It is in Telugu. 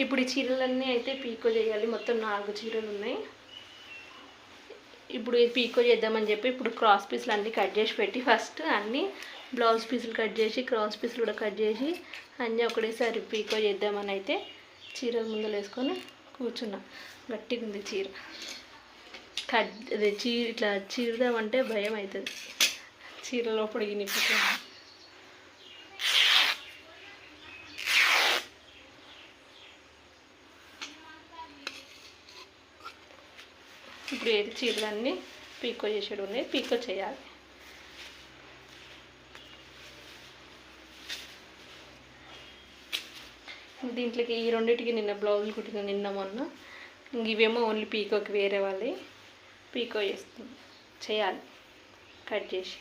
ఇప్పుడు ఈ చీరలన్నీ అయితే పీకో చేయాలి. మొత్తం 4 చీరలు ఉన్నాయి. ఇప్పుడు ఇది పీకో చేద్దామని చెప్పి ఇప్పుడు క్రాస్ పీస్లు అన్నీ కట్ చేసి పెట్టి ఫస్ట్ అన్నీ బ్లౌజ్ పీసులు కట్ చేసి క్రాస్ పీసులు కూడా కట్ చేసి అన్నీ ఒకటేసారి పీకో చేద్దామని అయితే చీరలు ముందలు వేసుకొని కూర్చున్నా. గట్టిగా ఉంది చీర. అదే ఇట్లా చీరదామంటే భయం అవుతుంది. చీర లోపల ఇనిపోతుంది. ఇప్పుడు ఏది చీరలన్నీ పీకో చేసేది ఉన్నాయి. పీకో చేయాలి. దీంట్లోకి ఈ రెండింటికి నిన్న బ్లౌజులు కుట్టిన నిన్న మొన్న. ఇవేమో ఓన్లీ పీకోకి వేరే వాళ్ళే పీకో చేయాలి కట్ చేసి.